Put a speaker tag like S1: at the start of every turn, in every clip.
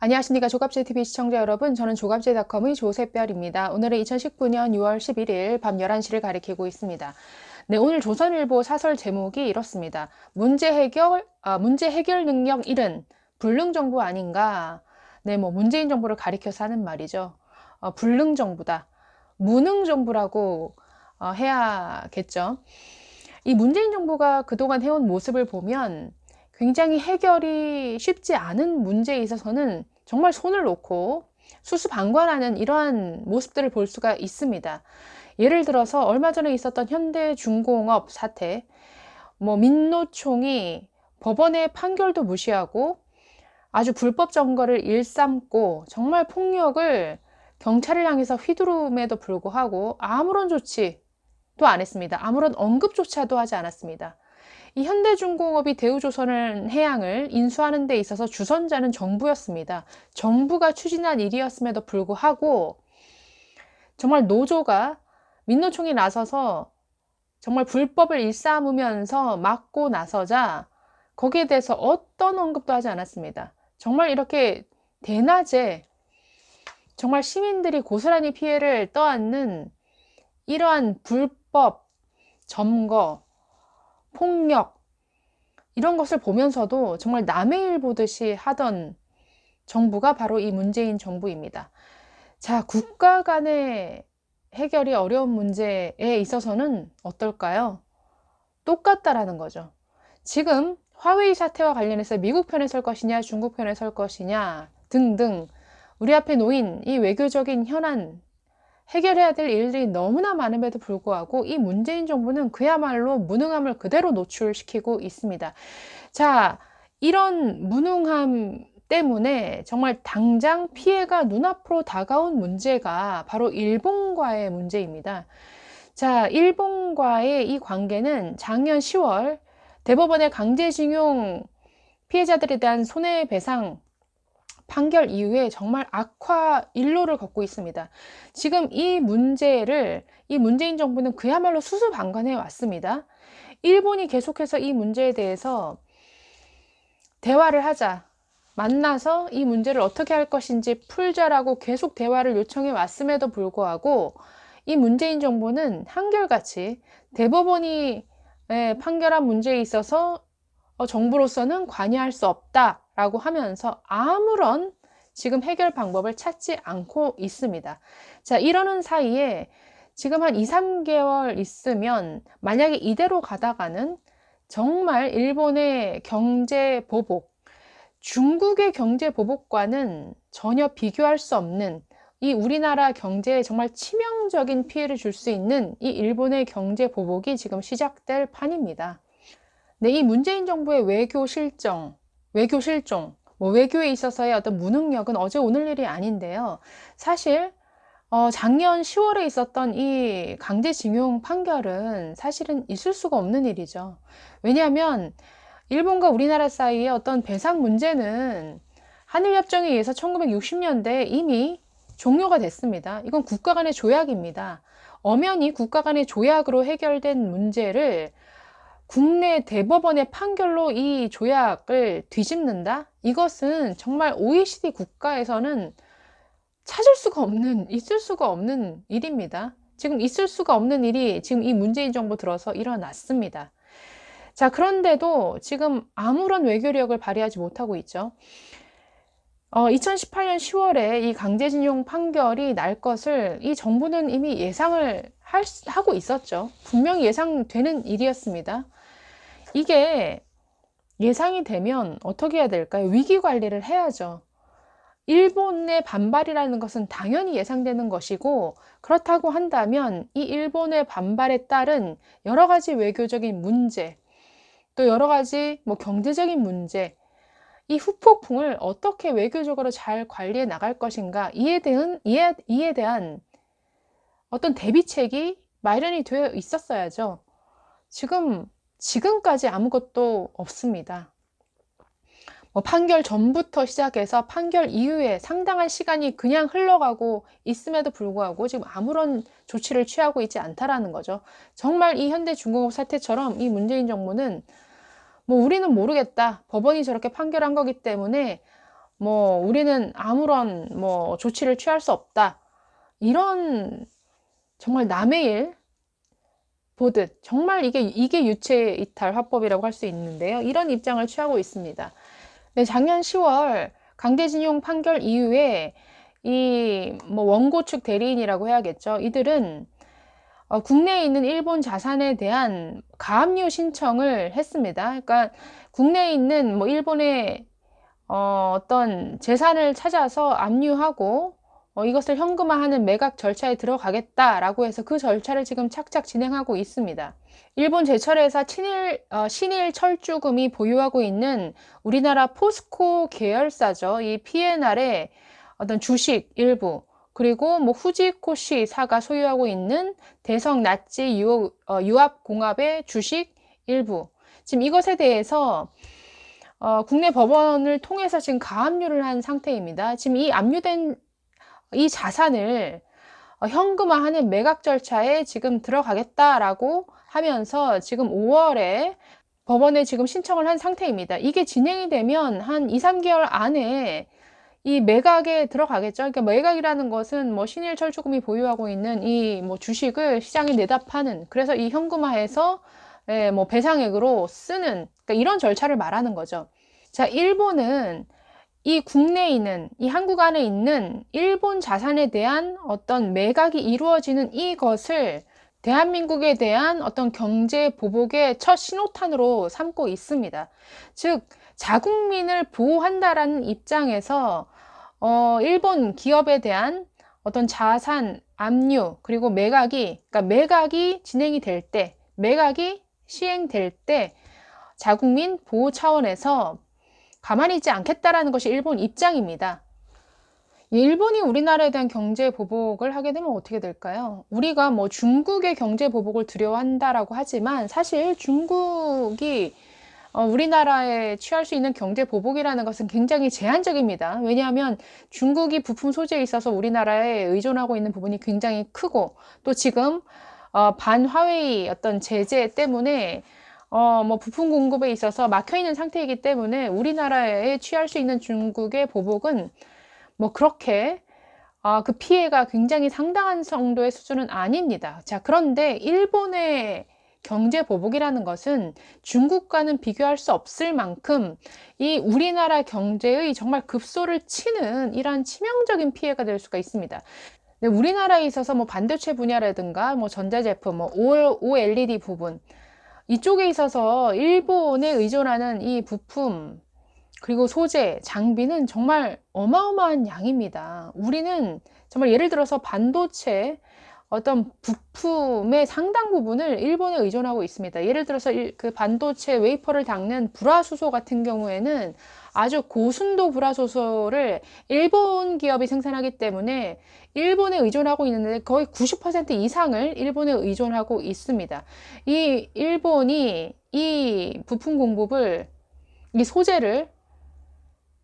S1: 안녕하십니까. 조갑제TV 시청자 여러분, 저는 조갑제닷컴의 조셉별입니다. 오늘은 2019년 6월 11일 밤 11시를 가리키고 있습니다. 네, 오늘 조선일보 사설 제목이 이렇습니다. 문제 해결 능력 1은 불능 정부 아닌가? 네, 문재인 정부를 가리켜서 하는 말이죠. 불능 정부다. 무능 정부라고 해야겠죠. 이 문재인 정부가 그동안 해온 모습을 보면 굉장히 해결이 쉽지 않은 문제에 있어서는 정말 손을 놓고 수수방관하는 이러한 모습들을 볼 수가 있습니다. 예를 들어서 얼마 전에 있었던 현대중공업 사태, 민노총이 법원의 판결도 무시하고 아주 불법 점거를 일삼고 정말 폭력을 경찰을 향해서 휘두름에도 불구하고 아무런 조치도 안 했습니다. 아무런 언급조차도 하지 않았습니다. 이 현대중공업이 대우조선해양을 인수하는 데 있어서 주선자는 정부였습니다. 정부가 추진한 일이었음에도 불구하고 정말 노조가 민노총이 나서서 정말 불법을 일삼으면서 막고 나서자 거기에 대해서 어떤 언급도 하지 않았습니다. 정말 이렇게 대낮에 정말 시민들이 고스란히 피해를 떠안는 이러한 불법 점거, 폭력 이런 것을 보면서도 정말 남의 일 보듯이 하던 정부가 바로 이 문재인 정부입니다. 자, 국가 간의 해결이 어려운 문제에 있어서는 어떨까요? 똑같다라는 거죠. 지금 화웨이 사태와 관련해서 미국 편에 설 것이냐, 중국 편에 설 것이냐 등등 우리 앞에 놓인 이 외교적인 현안 해결해야 될 일들이 너무나 많음에도 불구하고 이 문재인 정부는 그야말로 무능함을 그대로 노출시키고 있습니다. 자, 이런 무능함 때문에 정말 당장 피해가 눈앞으로 다가온 문제가 바로 일본과의 문제입니다. 자, 일본과의 이 관계는 작년 10월 대법원의 강제징용 피해자들에 대한 손해배상 판결 이후에 정말 악화 일로를 걷고 있습니다. 지금 이 문제를 이 문재인 정부는 그야말로 수수방관해 왔습니다. 일본이 계속해서 이 문제에 대해서 대화를 하자, 만나서 이 문제를 어떻게 할 것인지 풀자라고 계속 대화를 요청해 왔음에도 불구하고 이 문재인 정부는 한결같이 대법원이 판결한 문제에 있어서 정부로서는 관여할 수 없다라고 하면서 아무런 지금 해결 방법을 찾지 않고 있습니다. 자, 이러는 사이에 지금 한 2, 3개월 있으면 만약에 이대로 가다가는 정말 일본의 경제 보복, 중국의 경제 보복과는 전혀 비교할 수 없는 이 우리나라 경제에 정말 치명적인 피해를 줄 수 있는 이 일본의 경제 보복이 지금 시작될 판입니다. 네, 이 문재인 정부의 외교 실종, 외교에 있어서의 어떤 무능력은 어제 오늘 일이 아닌데요. 사실 작년 10월에 있었던 이 강제징용 판결은 사실은 있을 수가 없는 일이죠. 왜냐하면 일본과 우리나라 사이의 어떤 배상 문제는 한일협정에 의해서 1960년대에 이미 종료가 됐습니다. 이건 국가 간의 조약입니다. 엄연히 국가 간의 조약으로 해결된 문제를 국내 대법원의 판결로 이 조약을 뒤집는다? 이것은 정말 OECD 국가에서는 찾을 수가 없는, 있을 수가 없는 일입니다. 지금 있을 수가 없는 일이 지금 이 문재인 정부 들어서 일어났습니다. 자, 그런데도 지금 아무런 외교력을 발휘하지 못하고 있죠. 2018년 10월에 이 강제징용 판결이 날 것을 이 정부는 이미 예상을 하고 있었죠. 분명히 예상되는 일이었습니다. 이게 예상이 되면 어떻게 해야 될까요? 위기 관리를 해야죠. 일본의 반발이라는 것은 당연히 예상되는 것이고, 그렇다고 한다면 이 일본의 반발에 따른 여러 가지 외교적인 문제, 또 여러 가지 경제적인 문제, 이 후폭풍을 어떻게 외교적으로 잘 관리해 나갈 것인가, 이에 대한 어떤 대비책이 마련이 되어 있었어야죠. 지금까지 아무것도 없습니다. 판결 전부터 시작해서 판결 이후에 상당한 시간이 그냥 흘러가고 있음에도 불구하고 지금 아무런 조치를 취하고 있지 않다라는 거죠. 정말 이 현대중공업 사태처럼 이 문재인 정부는 우리는 모르겠다. 법원이 저렇게 판결한 거기 때문에 뭐 우리는 아무런 뭐 조치를 취할 수 없다. 이런 정말 남의 일 보듯 정말 이게 유체 이탈 화법이라고 할 수 있는데요. 이런 입장을 취하고 있습니다. 네, 작년 10월 강제징용 판결 이후에 이 뭐 원고 측 대리인이라고 해야겠죠. 이들은 국내에 있는 일본 자산에 대한 가압류 신청을 했습니다. 그러니까 국내에 있는 뭐 일본의 어떤 재산을 찾아서 압류하고 이것을 현금화하는 매각 절차에 들어가겠다라고 해서 그 절차를 지금 착착 진행하고 있습니다. 일본 제철회사 신일철주금이 보유하고 있는 우리나라 포스코 계열사죠. 이 P&R의 어떤 주식 일부, 그리고 뭐 후지코시사가 소유하고 있는 대성 나치 유압공업의 주식 일부. 지금 이것에 대해서 국내 법원을 통해서 지금 가압류를 한 상태입니다. 지금 이 압류된 이 자산을 현금화하는 매각 절차에 지금 들어가겠다라고 하면서 지금 5월에 법원에 지금 신청을 한 상태입니다. 이게 진행이 되면 한 2, 3개월 안에 이 매각에 들어가겠죠. 그러니까 매각이라는 것은 뭐 신일철주금이 보유하고 있는 이 뭐 주식을 시장에 내다 파는, 그래서 이 현금화해서 뭐 배상액으로 쓰는, 그러니까 이런 절차를 말하는 거죠. 자, 일본은 이 국내에 있는, 이 한국 안에 있는 일본 자산에 대한 어떤 매각이 이루어지는 이것을 대한민국에 대한 어떤 경제 보복의 첫 신호탄으로 삼고 있습니다. 즉, 자국민을 보호한다라는 입장에서 일본 기업에 대한 어떤 자산 압류 그리고 그러니까 매각이 진행이 될 때, 매각이 시행될 때 자국민 보호 차원에서 가만히 있지 않겠다라는 것이 일본 입장입니다. 일본이 우리나라에 대한 경제 보복을 하게 되면 어떻게 될까요? 우리가 뭐 중국의 경제 보복을 두려워한다라고 하지만 사실 중국이 우리나라에 취할 수 있는 경제 보복이라는 것은 굉장히 제한적입니다. 왜냐하면 중국이 부품 소재에 있어서 우리나라에 의존하고 있는 부분이 굉장히 크고, 또 지금 반화웨이 어떤 제재 때문에 뭐 부품 공급에 있어서 막혀 있는 상태이기 때문에 우리나라에 취할 수 있는 중국의 보복은 뭐 그렇게 그 피해가 굉장히 상당한 정도의 수준은 아닙니다. 자, 그런데 일본의 경제 보복이라는 것은 중국과는 비교할 수 없을 만큼 이 우리나라 경제의 정말 급소를 치는 이러한 치명적인 피해가 될 수가 있습니다. 네, 우리나라에 있어서 뭐 반도체 분야라든가 뭐 전자제품, 뭐 OLED 부분, 이쪽에 있어서 일본에 의존하는 이 부품, 그리고 소재, 장비는 정말 어마어마한 양입니다. 우리는 정말 예를 들어서 반도체 어떤 부품의 상당 부분을 일본에 의존하고 있습니다. 예를 들어서 그 반도체 웨이퍼를 닦는 불화수소 같은 경우에는 아주 고순도 불화수소를 일본 기업이 생산하기 때문에 일본에 의존하고 있는데 거의 90% 이상을 일본에 의존하고 있습니다. 이 일본이 이 부품 공급을, 이 소재를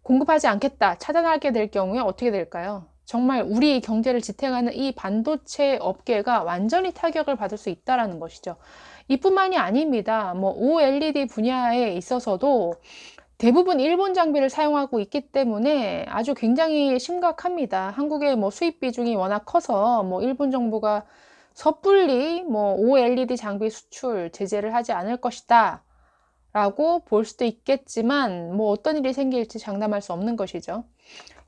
S1: 공급하지 않겠다, 차단하게 될 경우에 어떻게 될까요? 정말 우리 경제를 지탱하는 이 반도체 업계가 완전히 타격을 받을 수 있다는 것이죠. 이뿐만이 아닙니다. 뭐 OLED 분야에 있어서도 대부분 일본 장비를 사용하고 있기 때문에 아주 굉장히 심각합니다. 한국의 뭐 수입 비중이 워낙 커서 뭐 일본 정부가 섣불리 뭐 OLED 장비 수출 제재를 하지 않을 것이다 라고 볼 수도 있겠지만, 뭐 어떤 일이 생길지 장담할 수 없는 것이죠.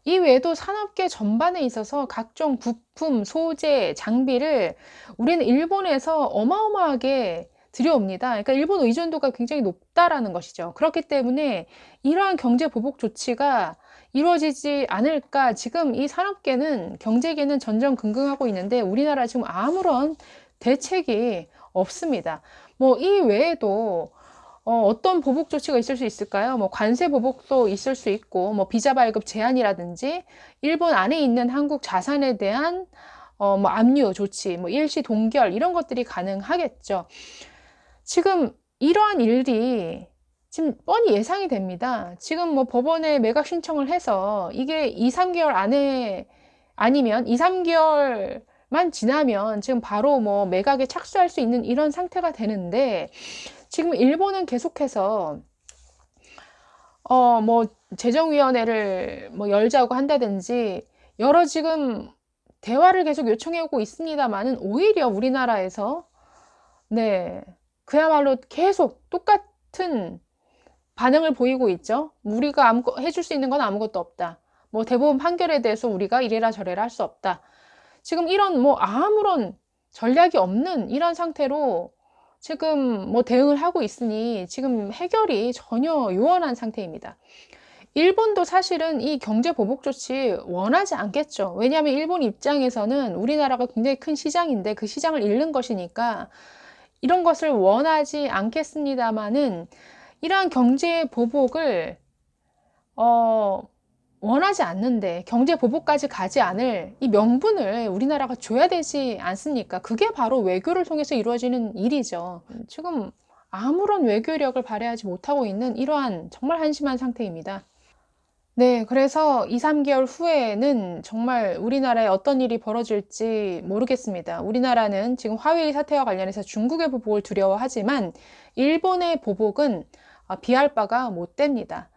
S1: 이 외에도 산업계 전반에 있어서 각종 부품, 소재, 장비를 우리는 일본에서 어마어마하게 들여옵니다. 그러니까 일본 의존도가 굉장히 높다라는 것이죠. 그렇기 때문에 이러한 경제 보복 조치가 이루어지지 않을까, 지금 이 산업계는, 경제계는 전전긍긍하고 있는데 우리나라 지금 아무런 대책이 없습니다. 뭐 이 외에도 어떤 보복 조치가 있을 수 있을까요? 뭐 관세 보복도 있을 수 있고, 뭐 비자 발급 제한이라든지 일본 안에 있는 한국 자산에 대한 뭐 압류 조치, 뭐 일시 동결, 이런 것들이 가능하겠죠. 지금 이러한 일이 지금 뻔히 예상이 됩니다. 지금 뭐 법원에 매각 신청을 해서 이게 2, 3개월 안에, 아니면 2, 3개월만 지나면 지금 바로 뭐 매각에 착수할 수 있는 이런 상태가 되는데, 지금 일본은 계속해서 뭐 재정위원회를 뭐 열자고 한다든지 여러 지금 대화를 계속 요청해 오고 있습니다만은 오히려 우리나라에서 네, 그야말로 계속 똑같은 반응을 보이고 있죠. 우리가 해줄 수 있는 건 아무것도 없다. 뭐 대법원 판결에 대해서 우리가 이래라 저래라 할 수 없다. 지금 이런 뭐 아무런 전략이 없는 이런 상태로 지금 뭐 대응을 하고 있으니 지금 해결이 전혀 요원한 상태입니다. 일본도 사실은 이 경제 보복 조치 원하지 않겠죠. 왜냐하면 일본 입장에서는 우리나라가 굉장히 큰 시장인데 그 시장을 잃는 것이니까 이런 것을 원하지 않겠습니다만은 이러한 경제 보복을 원하지 않는데 경제 보복까지 가지 않을 이 명분을 우리나라가 줘야 되지 않습니까? 그게 바로 외교를 통해서 이루어지는 일이죠. 지금 아무런 외교력을 발휘하지 못하고 있는 이러한 정말 한심한 상태입니다. 네, 그래서 2, 3개월 후에는 정말 우리나라에 어떤 일이 벌어질지 모르겠습니다. 우리나라는 지금 화웨이 사태와 관련해서 중국의 보복을 두려워하지만 일본의 보복은 비할 바가 못 됩니다.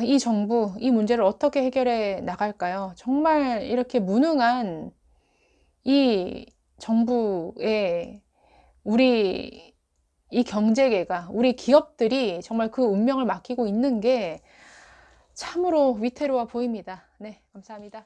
S1: 이 정부, 이 문제를 어떻게 해결해 나갈까요? 정말 이렇게 무능한 이 정부에 우리 이 경제계가, 우리 기업들이 정말 그 운명을 맡기고 있는 게 참으로 위태로워 보입니다. 네, 감사합니다.